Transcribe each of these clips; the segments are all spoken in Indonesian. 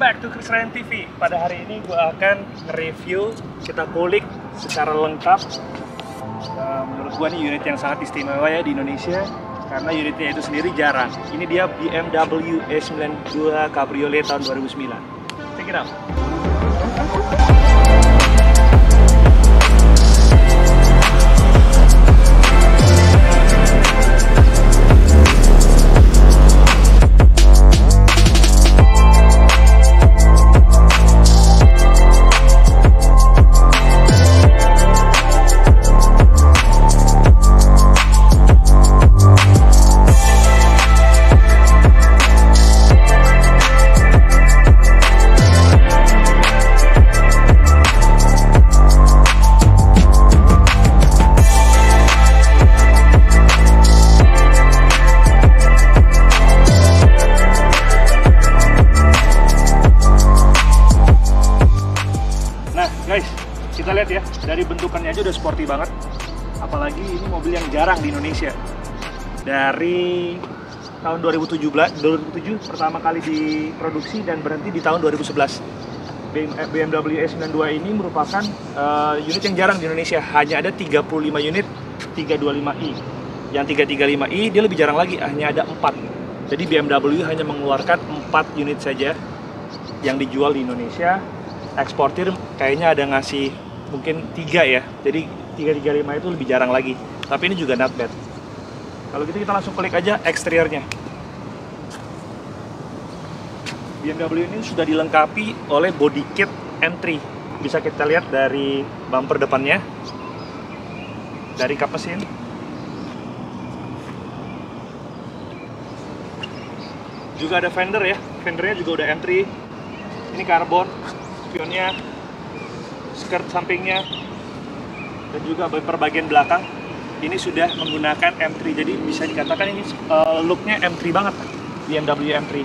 back to Chris Ryan TV. Pada hari ini gue akan nge-review, kita kulik secara lengkap. Menurut gue ini unit yang sangat istimewa ya di Indonesia, karena unitnya itu sendiri jarang. Ini dia BMW E92 Cabriolet tahun 2009. Check it out. Guys, kita lihat ya, dari bentukannya aja udah sporty banget. Apalagi ini mobil yang jarang di Indonesia. Dari tahun 2007 pertama kali diproduksi dan berhenti di tahun 2011. BMW E92 ini merupakan unit yang jarang di Indonesia. Hanya ada 35 unit 325i. Yang 335i dia lebih jarang lagi, hanya ada 4. Jadi BMW hanya mengeluarkan 4 unit saja yang dijual di Indonesia. Eksportir kayaknya ada ngasih mungkin 3 ya, jadi 335 itu lebih jarang lagi, tapi ini juga not bad. Kalau gitu kita langsung klik aja eksteriornya. BMW ini sudah dilengkapi oleh body kit M3. Bisa kita lihat dari bumper depannya, dari kap mesin, juga ada fender ya, fendernya juga udah M3. Ini karbon, spionnya, skirt sampingnya, dan juga bumper bagian belakang ini sudah menggunakan M3, jadi bisa dikatakan ini looknya M3 banget, BMW M3.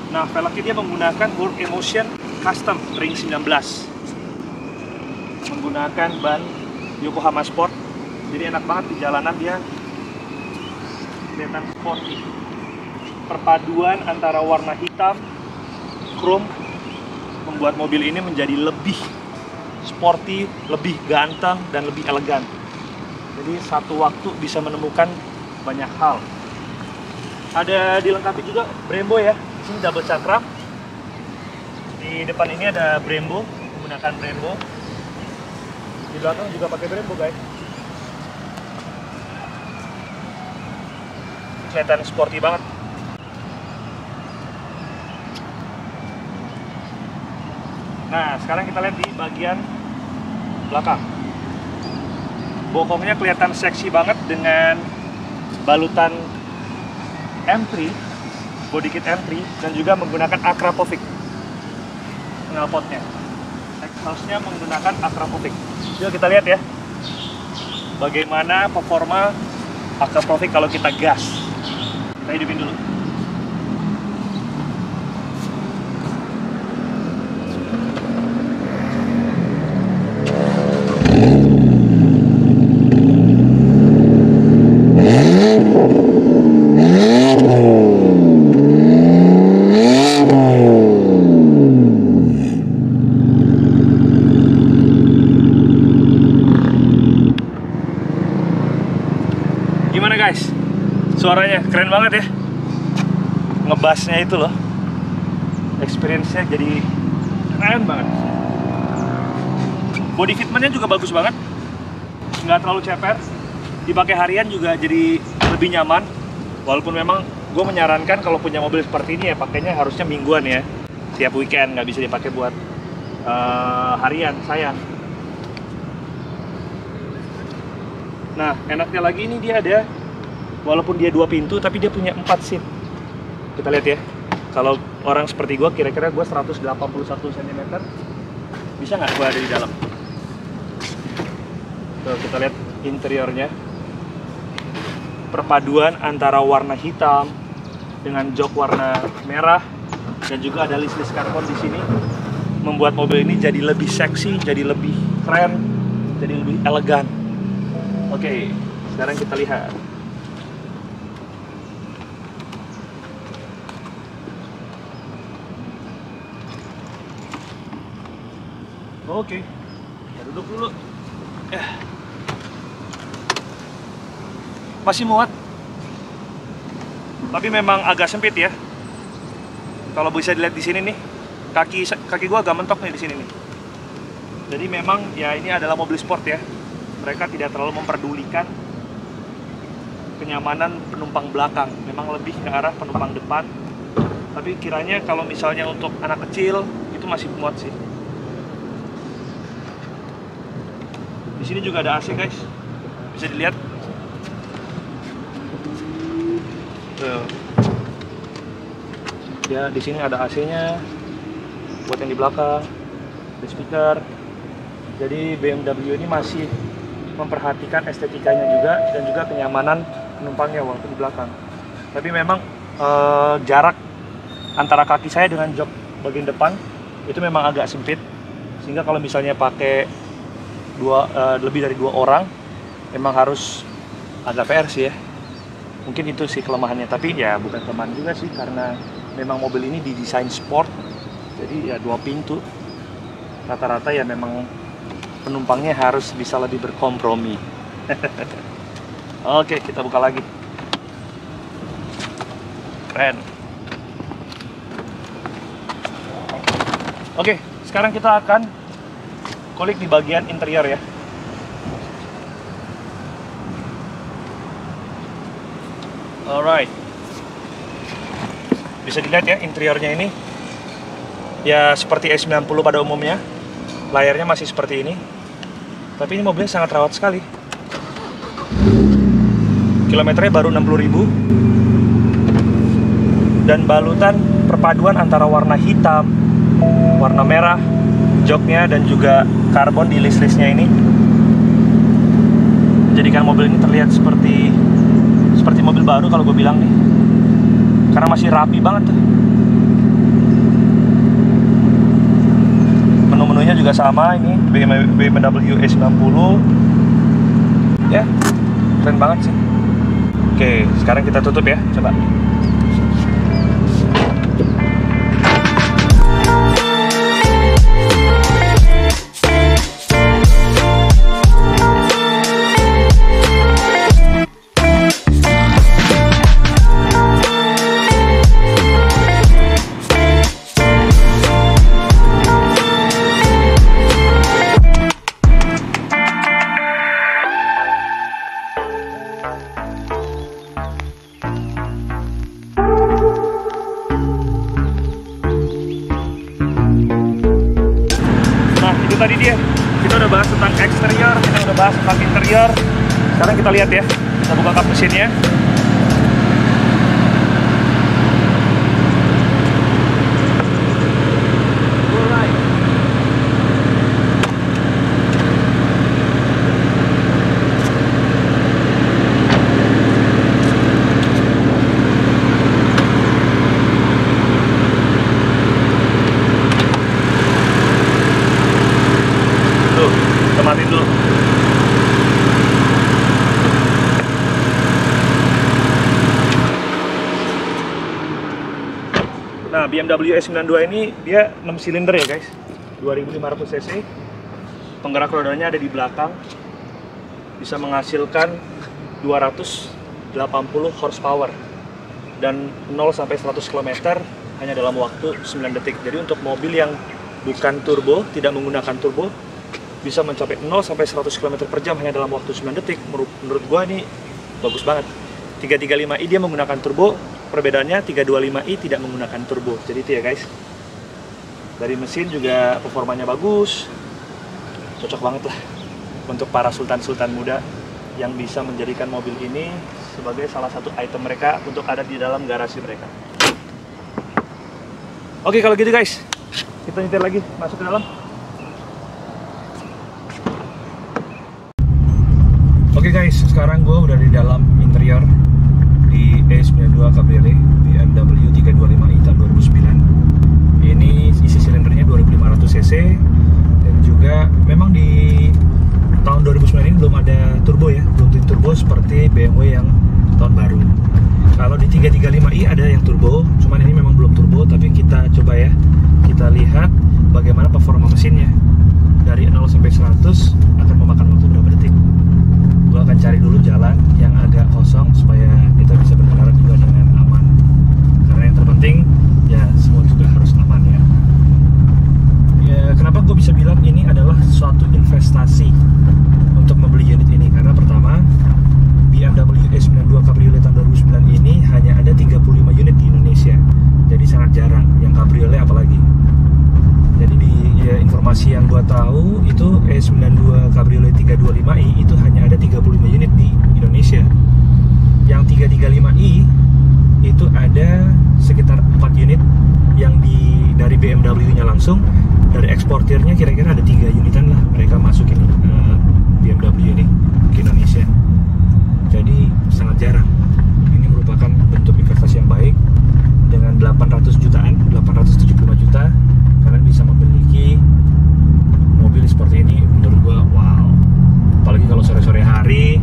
Nah, velgnya dia menggunakan Work Emotion Custom Ring 19, menggunakan ban Yokohama Sport, jadi enak banget di jalanan, dia kelihatan sporty. Perpaduan antara warna hitam, chrome membuat mobil ini menjadi lebih sporty, lebih ganteng, dan lebih elegan. Jadi satu waktu bisa menemukan banyak hal. Ada dilengkapi juga Brembo ya. Ini double cakram. Di depan ini ada Brembo, menggunakan Brembo. Di belakang juga pakai Brembo, guys. Kelihatan sporty banget. Nah, sekarang kita lihat di bagian belakang. Bokongnya kelihatan seksi banget dengan balutan M3, body kit M3, dan juga menggunakan Akrapovic knalpotnya. Exhaustnya menggunakan Akrapovic. Yuk kita lihat ya, bagaimana performa Akrapovic kalau kita gas. Kita hidupin dulu. Gimana guys? Suaranya keren banget ya. Ngebassnya itu loh. Experience-nya jadi keren banget. Body fitment-nya juga bagus banget. Nggak terlalu ceper. Dipakai harian juga jadi lebih nyaman. Walaupun memang gue menyarankan kalau punya mobil seperti ini ya pakainya harusnya mingguan ya. Tiap weekend, nggak bisa dipakai buat harian, sayang. Nah, enaknya lagi ini dia ada, walaupun dia 2 pintu, tapi dia punya 4 seat. Kita lihat ya, kalau orang seperti gue, kira-kira gue 181 cm, bisa nggak gue ada di dalam? Tuh, kita lihat interiornya. Perpaduan antara warna hitam dengan jok warna merah, dan juga ada list-list karbon di sini, membuat mobil ini jadi lebih seksi, jadi lebih keren, jadi lebih elegan. Oke, sekarang kita lihat. Oke, kita duduk dulu. Masih muat, tapi memang agak sempit ya. Kalau bisa dilihat di sini nih, kaki gua agak mentok nih di sini nih. Jadi memang ya ini adalah mobil sport ya. Mereka tidak terlalu memperdulikan kenyamanan penumpang belakang. Memang lebih ke arah penumpang depan. Tapi kiranya kalau misalnya untuk anak kecil itu masih muat sih. Di sini juga ada AC guys, bisa dilihat. Tuh. Ya di sini ada AC-nya buat yang di belakang, ada speaker. Jadi BMW ini masih memperhatikan estetikanya juga dan juga kenyamanan penumpangnya walaupun di belakang. Tapi memang jarak antara kaki saya dengan jok bagian depan itu memang agak sempit, sehingga kalau misalnya pakai lebih dari 2 orang memang harus agak PR sih ya. Mungkin itu sih kelemahannya, tapi ya bukan kelemahan juga sih karena memang mobil ini didesain sport, jadi ya 2 pintu. Rata-rata ya memang penumpangnya harus bisa lebih berkompromi. Oke, kita buka lagi. Keren. Oke, sekarang kita akan kulik di bagian interior ya. Alright, bisa dilihat ya interiornya ini ya seperti S90 pada umumnya. Layarnya masih seperti ini, tapi ini mobilnya sangat rawat sekali. Kilometernya baru 60.000 dan balutan perpaduan antara warna hitam, warna merah, joknya dan juga karbon di list-listnya ini menjadikan mobil ini terlihat seperti mobil baru kalau gue bilang nih, karena masih rapi banget tuh. Menu-menunya juga sama, ini BMW S90 ya, keren banget sih. Oke, sekarang kita tutup ya, coba. Tadi kita udah bahas tentang eksterior, kita udah bahas tentang interior. Sekarang kita lihat ya, kita buka kap mesinnya. Matiin dulu. Nah, BMW S92 ini dia 6 silinder ya guys, 2500 cc. Penggerak rodanya ada di belakang, bisa menghasilkan 280 horsepower dan 0 sampai 100 km hanya dalam waktu 9 detik. Jadi untuk mobil yang bukan turbo, tidak menggunakan turbo, bisa mencapai 0 sampai 100 km per jam hanya dalam waktu 9 detik. Menurut gua ini bagus banget. 335i dia menggunakan turbo, perbedaannya 325i tidak menggunakan turbo. Jadi itu ya guys. Dari mesin juga performanya bagus. Cocok banget lah untuk para sultan-sultan muda yang bisa menjadikan mobil ini sebagai salah satu item mereka untuk ada di dalam garasi mereka. Oke, kalau gitu guys, kita nyetir lagi, masuk ke dalam. Oke guys, sekarang gue udah di dalam interior di S92 Cabriolet BMW 325i tahun 2009. Ini isi silindernya 2500 cc dan juga memang di tahun 2009 ini belum ada turbo ya, belum turbo seperti BMW yang tahun baru. Kalau di 335i ada yang turbo, cuman ini memang belum turbo, tapi kita coba ya, kita lihat bagaimana performa mesinnya. dari 0 sampai 100 akan memakan waktu berapa detik. Gue akan cari dulu jalan yang agak kosong supaya kita bisa berkendara juga dengan aman. Karena yang terpenting ya semua juga harus aman ya. Ya kenapa gue bisa bilang ini adalah suatu investasi untuk membeli unit ini? Karena pertama, BMW E92 Cabriolet tahun 2009 ini hanya ada 35 unit di Indonesia. Jadi sangat jarang, yang Cabriolet apalagi. Jadi di informasi yang gua tahu itu E92 Cabriolet 325i itu hanya ada 35 unit di Indonesia. Yang 335i itu ada sekitar 4 unit yang dari BMW-nya langsung. Dari eksportirnya kira-kira ada 3 unitan lah mereka masukin BMW ini ke Indonesia. Jadi sangat jarang. Ini merupakan bentuk investasi yang baik. Dengan 800 jutaan, 875 juta, kalian bisa memiliki mobil seperti ini. Menurut gua wow. Apalagi kalau sore-sore hari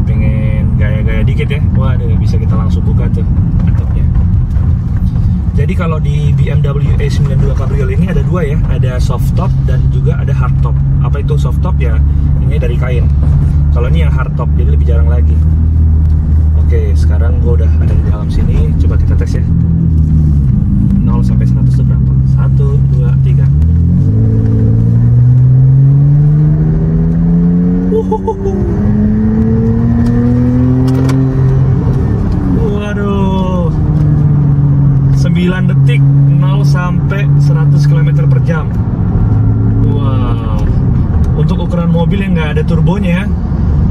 pengen gaya-gaya dikit ya, waduh bisa kita langsung buka tuh laptopnya. Jadi kalau di BMW E92 Cabriolet ini ada dua ya, ada soft top dan juga ada hard top. Apa itu soft top ya? Ini dari kain. Kalau ini yang hard top, jadi lebih jarang lagi. Oke, sekarang gue udah ada di dalam sini. Coba kita tes ya. 0 sampai 100 itu berapa? 1, 2, 3. Waduh. 9 detik 0 sampai 100 km per jam. Wow. Untuk ukuran mobil yang nggak ada turbonya,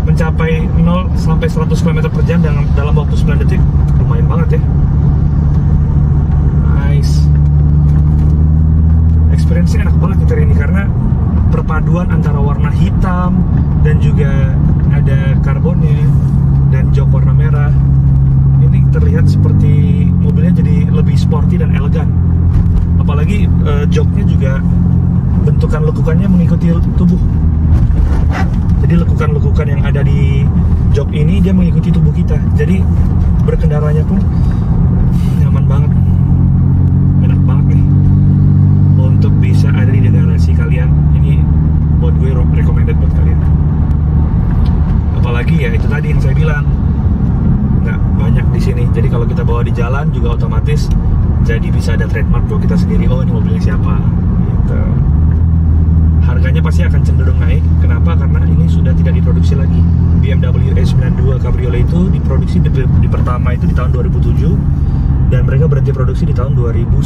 mencapai 0 sampai 100 km per jam dalam waktu 9 detik, lumayan banget ya. Nice. Experience-nya enak banget nyetir ini karena perpaduan antara warna hitam dan juga ada karbonnya dan jok warna merah. Ini terlihat seperti mobilnya jadi lebih sporty dan elegan. Apalagi joknya juga bentukan lekukannya mengikuti tubuh. Jadi lekukan-lekukan yang ada di jok ini dia mengikuti tubuh kita. Jadi berkendaranya pun nyaman banget, enak banget nih. Untuk bisa ada di generasi kalian, ini buat gue recommended buat kalian. Apalagi ya itu tadi yang saya bilang, nggak banyak di sini. Jadi kalau kita bawa di jalan juga otomatis jadi bisa ada trademark buat kita sendiri. Oh ini mobilnya siapa? Gitu. Harganya pasti akan cenderung naik. Kenapa? Karena ini sudah tidak diproduksi lagi. BMW E92 Cabriolet itu diproduksi di pertama itu di tahun 2007 dan mereka berhenti produksi di tahun 2011.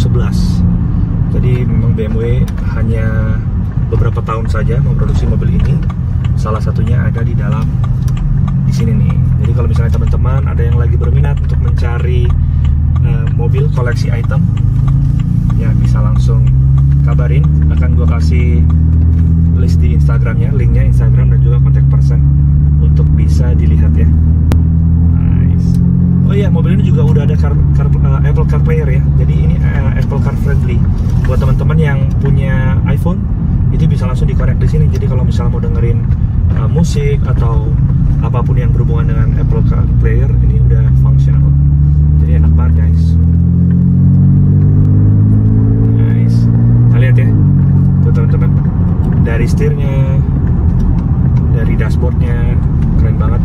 Jadi memang BMW hanya beberapa tahun saja memproduksi mobil ini. Salah satunya ada di sini nih. Jadi kalau misalnya teman-teman ada yang lagi berminat untuk mencari mobil koleksi item, ya bisa langsung kabarin. Akan gue kasih list di Instagramnya, linknya Instagram dan juga kontak person untuk bisa dilihat ya. Nice. Oh iya, mobil ini juga udah ada Apple CarPlay ya. Jadi ini Apple Car friendly. Buat teman-teman yang punya iPhone itu bisa langsung dikonek di sini. Jadi kalau misalnya mau dengerin musik atau apapun yang berhubungan dengan Apple CarPlay ini udah functional. Jadi enak banget guys. Nice. Kita lihat ya, tuh teman-teman. Dari setirnya, dari dashboardnya, keren banget.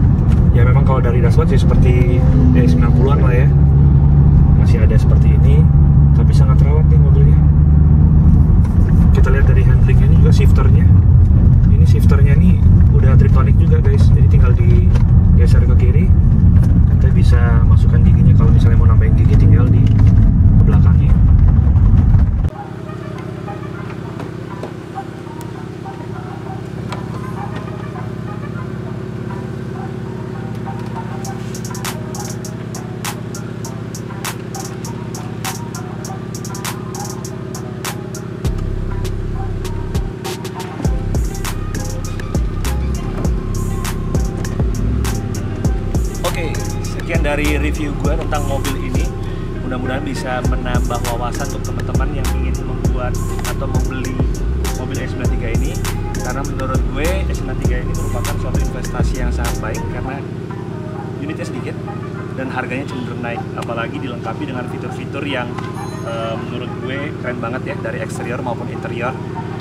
Ya memang kalau dari dashboard sih seperti 90-an lah ya. Masih ada seperti ini, tapi sangat rawat nih mobilnya. Kita lihat dari handlingnya ini juga shifternya. Ini shifternya nih udah triptonic juga guys. Jadi tinggal digeser ke kiri, kita bisa masukkan giginya. Kalau misalnya mau nambahin gigi tinggal di belakangnya. Sekian dari review gue tentang mobil ini. Mudah-mudahan bisa menambah wawasan untuk teman-teman yang ingin membuat atau membeli mobil E93 ini. Karena menurut gue E93 ini merupakan suatu investasi yang sangat baik karena unitnya sedikit dan harganya cenderung naik. Apalagi dilengkapi dengan fitur-fitur yang menurut gue keren banget ya, dari eksterior maupun interior.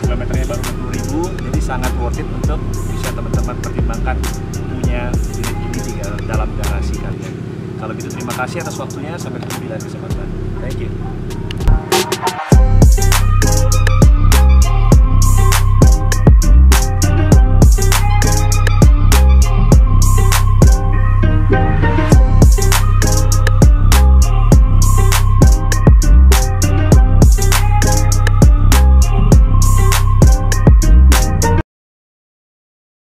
kilometernya baru 60.000, jadi sangat worth it untuk bisa teman-teman pertimbangkan punya unit ini di dalam garasi kalian. Kalau gitu terima kasih atas waktunya, sampai ketemu di lain kesempatan. Thank you.